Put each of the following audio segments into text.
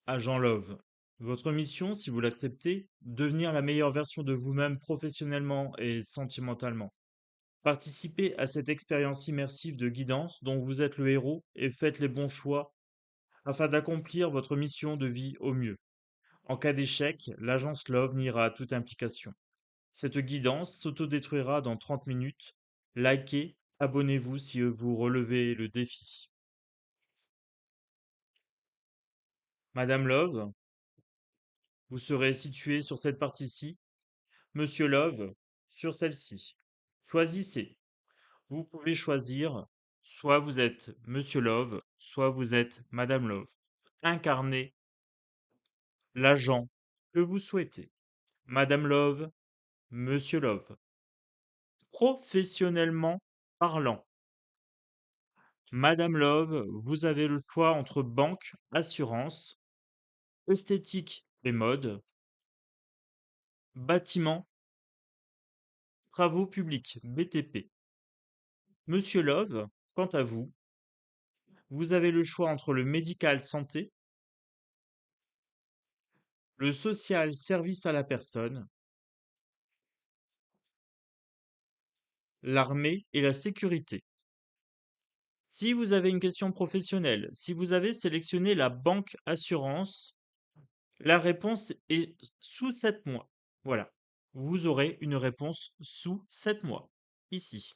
Agent Love. Votre mission, si vous l'acceptez, devenir la meilleure version de vous-même professionnellement et sentimentalement. Participez à cette expérience immersive de guidance dont vous êtes le héros et faites les bons choix afin d'accomplir votre mission de vie au mieux. En cas d'échec, l'agence Love niera toute implication. Cette guidance s'autodétruira dans 30 minutes. Likez, abonnez-vous si vous relevez le défi. Madame Love, vous serez située sur cette partie-ci. Monsieur Love, sur celle-ci. Choisissez. Vous pouvez choisir, soit vous êtes Monsieur Love, soit vous êtes Madame Love. Incarnez l'agent que vous souhaitez. Madame Love, Monsieur Love. Professionnellement parlant, Madame Love, vous avez le choix entre banque, assurance, esthétique et mode, bâtiment, travaux publics, BTP. Monsieur Love, quant à vous, vous avez le choix entre le médical santé, le social service à la personne, l'armée et la sécurité. Si vous avez une question professionnelle, si vous avez sélectionné la banque assurance, la réponse est sous 7 mois. Voilà. Vous aurez une réponse sous 7 mois. Ici.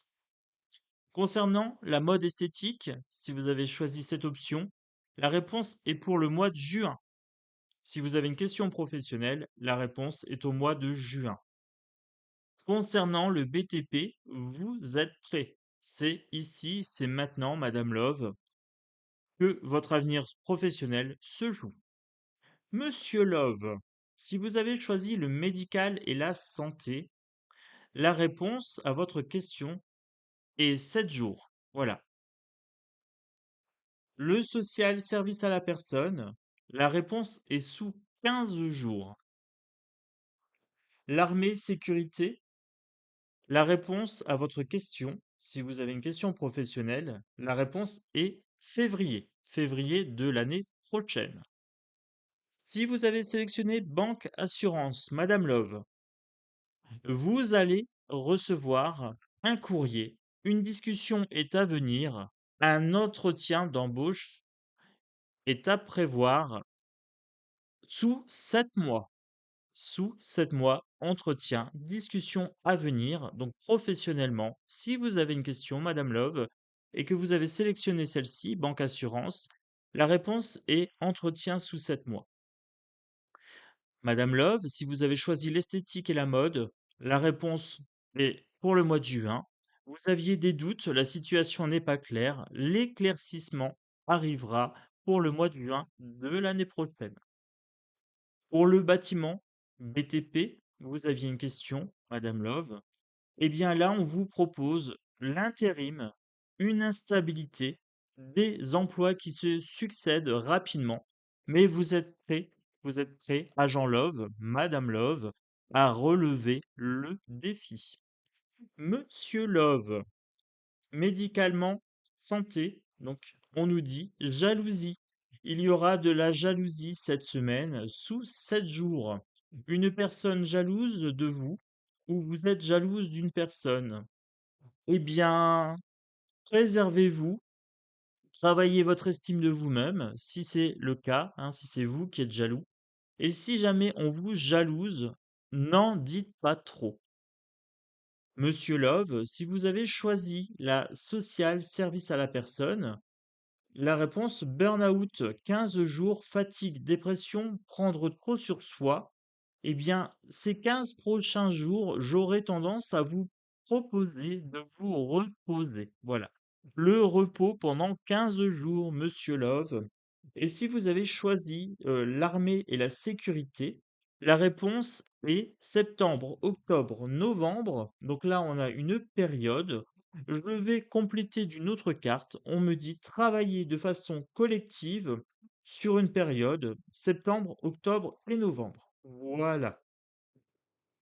Concernant la mode esthétique, si vous avez choisi cette option, la réponse est pour le mois de juin. Si vous avez une question professionnelle, la réponse est au mois de juin. Concernant le BTP, vous êtes prêt. C'est ici, c'est maintenant, Madame Love, que votre avenir professionnel se joue. Monsieur Love, si vous avez choisi le médical et la santé, la réponse à votre question est 7 jours. Voilà. Le social service à la personne, la réponse est sous 15 jours. L'armée sécurité, la réponse à votre question, si vous avez une question professionnelle, la réponse est février, février de l'année prochaine. Si vous avez sélectionné banque assurance, Madame Love, vous allez recevoir un courrier, une discussion est à venir, un entretien d'embauche est à prévoir sous 7 mois. Sous 7 mois, entretien, discussion à venir, donc professionnellement. Si vous avez une question, Madame Love, et que vous avez sélectionné celle-ci, banque assurance, la réponse est entretien sous 7 mois. Madame Love, si vous avez choisi l'esthétique et la mode, la réponse est pour le mois de juin. Vous aviez des doutes, la situation n'est pas claire, l'éclaircissement arrivera pour le mois de juin de l'année prochaine. Pour le bâtiment BTP, vous aviez une question, Madame Love. Eh bien là, on vous propose l'intérim, une instabilité, des emplois qui se succèdent rapidement. Mais vous êtes prêt, agent Love, Madame Love, à relever le défi. Monsieur Love, médicalement, santé, donc on nous dit jalousie. Il y aura de la jalousie cette semaine sous 7 jours. Une personne jalouse de vous ou vous êtes jalouse d'une personne. Eh bien, préservez-vous, travaillez votre estime de vous-même, si c'est le cas, hein, si c'est vous qui êtes jaloux. Et si jamais on vous jalouse, n'en dites pas trop. Monsieur Love, si vous avez choisi la sociale service à la personne, la réponse burn-out, 15 jours, fatigue, dépression, prendre trop sur soi, eh bien, ces 15 prochains jours, j'aurais tendance à vous proposer de vous reposer. Voilà. Le repos pendant 15 jours, Monsieur Love. Et si vous avez choisi l'armée et la sécurité, la réponse est septembre, octobre, novembre. Donc là, on a une période. Je vais compléter d'une autre carte. On me dit travailler de façon collective sur une période, septembre, octobre et novembre. Voilà.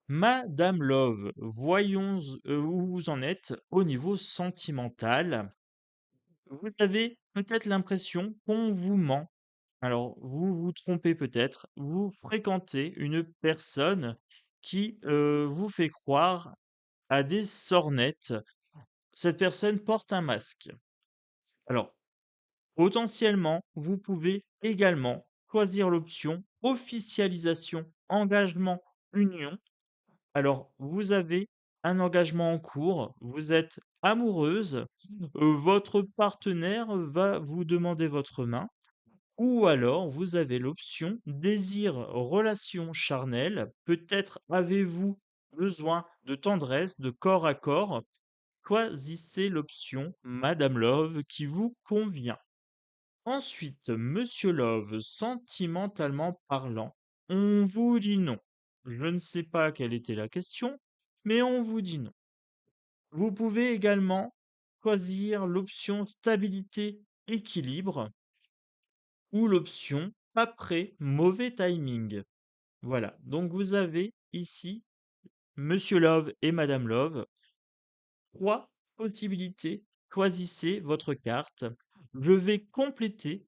Madame Love, voyons où vous en êtes au niveau sentimental. Vous avez peut-être l'impression qu'on vous ment, Alors, vous vous trompez peut-être, vous fréquentez une personne qui, vous fait croire à des sornettes. Cette personne porte un masque. Alors, potentiellement, vous pouvez également choisir l'option officialisation, engagement, union. Alors, vous avez un engagement en cours, vous êtes amoureuse, votre partenaire va vous demander votre main, ou alors vous avez l'option désir, relation charnelle. Peut-être avez-vous besoin de tendresse, de corps à corps. Choisissez l'option Madame Love qui vous convient. Ensuite, Monsieur Love, sentimentalement parlant, on vous dit non. Je ne sais pas quelle était la question, mais on vous dit non. Vous pouvez également choisir l'option stabilité, équilibre ou l'option pas prêt, mauvais timing. Voilà, donc vous avez ici Monsieur Love et Madame Love, trois possibilités. Choisissez votre carte. Je vais compléter.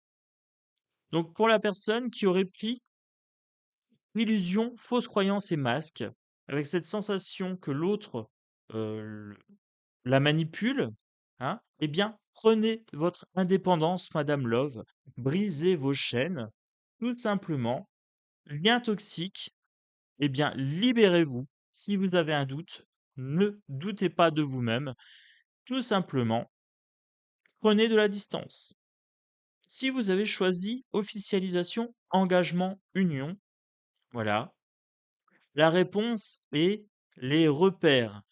Donc pour la personne qui aurait pris illusion, fausse croyance et masque, avec cette sensation que l'autre euh, la manipule, hein, eh bien, prenez votre indépendance, Madame Love, brisez vos chaînes, tout simplement, lien toxique, eh bien, libérez-vous. Si vous avez un doute, ne doutez pas de vous-même, tout simplement, prenez de la distance. Si vous avez choisi officialisation, engagement, union, voilà, la réponse est les repères.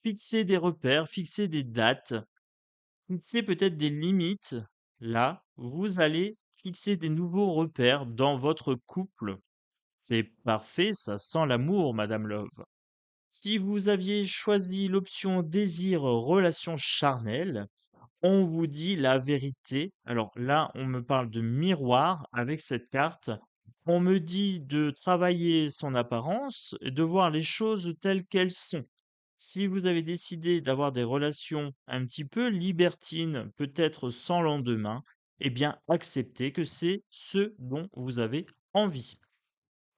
Fixer des repères, fixer des dates, fixer peut-être des limites. Là, vous allez fixer des nouveaux repères dans votre couple. C'est parfait, ça sent l'amour, Madame Love. Si vous aviez choisi l'option désir relation charnelle, on vous dit la vérité. Alors là, on me parle de miroir avec cette carte. On me dit de travailler son apparence et de voir les choses telles qu'elles sont. Si vous avez décidé d'avoir des relations un petit peu libertines, peut-être sans lendemain, eh bien acceptez que c'est ce dont vous avez envie.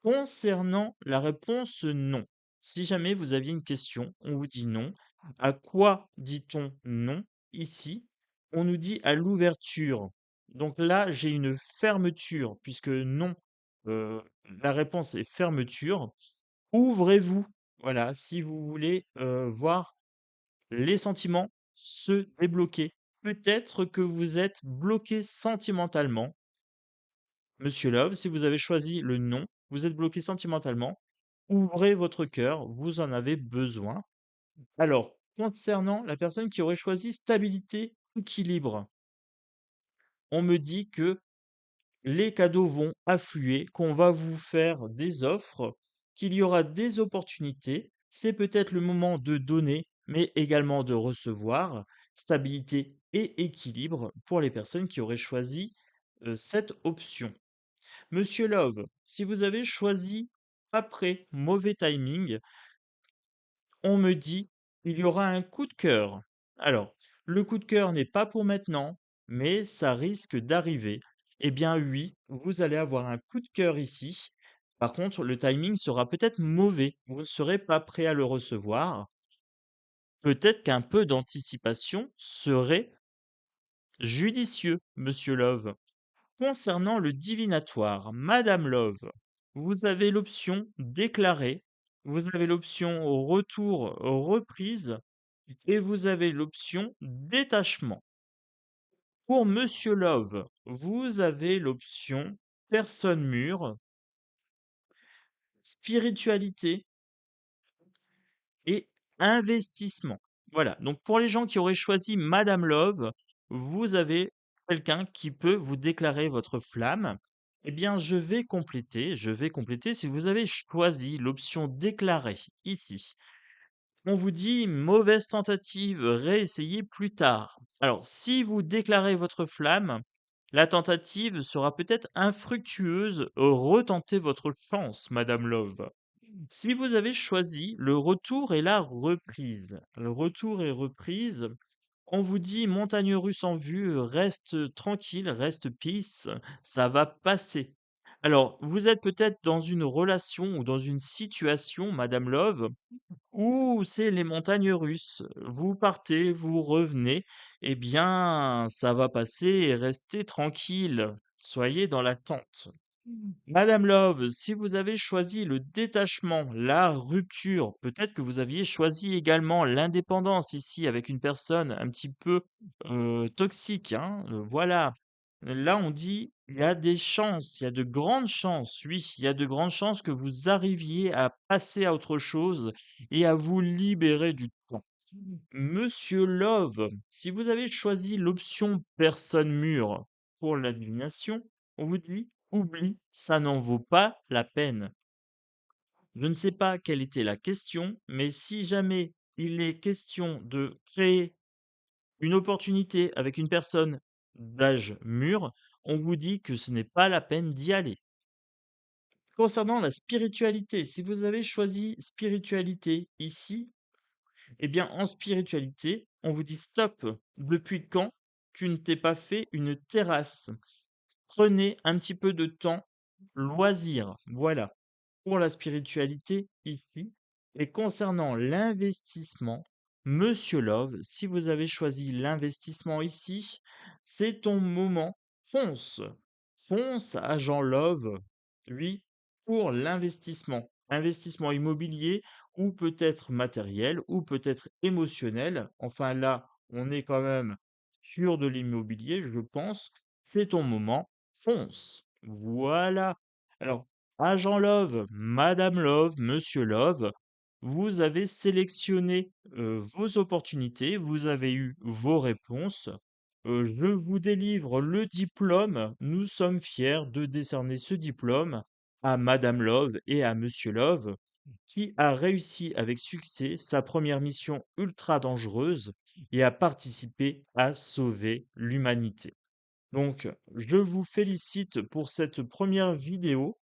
Concernant la réponse non, si jamais vous aviez une question, on vous dit non. À quoi dit-on non ici? On nous dit à l'ouverture. Donc là, j'ai une fermeture, puisque non, euh, la réponse est fermeture. Ouvrez-vous, voilà, si vous voulez voir les sentiments se débloquer. Peut-être que vous êtes bloqué sentimentalement. Monsieur Love, si vous avez choisi le non, vous êtes bloqué sentimentalement. Ouvrez votre cœur, vous en avez besoin. Alors, concernant la personne qui aurait choisi stabilité, équilibre, on me dit que les cadeaux vont affluer, qu'on va vous faire des offres, qu'il y aura des opportunités. C'est peut-être le moment de donner, mais également de recevoir. Stabilité et équilibre pour les personnes qui auraient choisi cette option. Monsieur Love, si vous avez choisi après mauvais timing, on me dit il y aura un coup de cœur. Alors, le coup de cœur n'est pas pour maintenant, mais ça risque d'arriver. Eh bien oui, vous allez avoir un coup de cœur ici. Par contre, le timing sera peut-être mauvais. Vous ne serez pas prêt à le recevoir. Peut-être qu'un peu d'anticipation serait judicieux, Monsieur Love. Concernant le divinatoire, Madame Love, vous avez l'option déclarer, vous avez l'option retour reprise et vous avez l'option détachement. Pour Monsieur Love, vous avez l'option personne mûre, spiritualité et investissement. Voilà, donc pour les gens qui auraient choisi Madame Love, vous avez quelqu'un qui peut vous déclarer votre flamme. Eh bien, je vais compléter si vous avez choisi l'option déclarer ici. On vous dit mauvaise tentative, réessayez plus tard. Alors, si vous déclarez votre flamme, la tentative sera peut-être infructueuse. Retentez votre chance, Madame Love. Si vous avez choisi le retour et la reprise, le retour et reprise, On vous dit: «Montagne russe en vue, reste tranquille, reste peace, ça va passer». Alors, vous êtes peut-être dans une relation ou dans une situation, madame Love, où c'est les montagnes russes. Vous partez, vous revenez, eh bien, ça va passer et restez tranquille. Soyez dans l'attente. Madame Love, si vous avez choisi le détachement, la rupture, peut-être que vous aviez choisi également l'indépendance ici avec une personne un petit peu toxique, hein, voilà. Là, on dit il y a des chances, il y a de grandes chances, oui, il y a de grandes chances que vous arriviez à passer à autre chose et à vous libérer du temps. Monsieur Love, si vous avez choisi l'option personne mûre pour la divination, on vous dit oublie, ça n'en vaut pas la peine. Je ne sais pas quelle était la question, mais si jamais il est question de créer une opportunité avec une personne d'âge mûr, on vous dit que ce n'est pas la peine d'y aller. Concernant la spiritualité, si vous avez choisi spiritualité ici, eh bien, en spiritualité, on vous dit stop. Depuis quand tu ne t'es pas fait une terrasse? Prenez un petit peu de temps, loisir. Voilà pour la spiritualité ici. Et concernant l'investissement, Monsieur Love, si vous avez choisi l'investissement ici, c'est ton moment. Fonce. Fonce à Jean Love, lui, pour l'investissement. Investissement immobilier ou peut-être matériel ou peut-être émotionnel. Enfin là, on est quand même sur de l'immobilier, je pense. C'est ton moment. Fonce. Voilà. Alors, Agent Love, Madame Love, Monsieur Love, vous avez sélectionné vos opportunités, vous avez eu vos réponses. Je vous délivre le diplôme. Nous sommes fiers de décerner ce diplôme à Madame Love et à Monsieur Love, qui a réussi avec succès sa première mission ultra dangereuse et a participé à sauver l'humanité. Donc, je vous félicite pour cette première vidéo.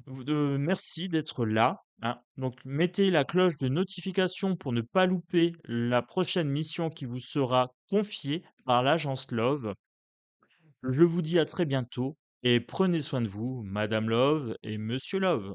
Merci d'être là, hein. Donc, mettez la cloche de notification pour ne pas louper la prochaine mission qui vous sera confiée par l'agence Love. Je vous dis à très bientôt et prenez soin de vous, Madame Love et Monsieur Love.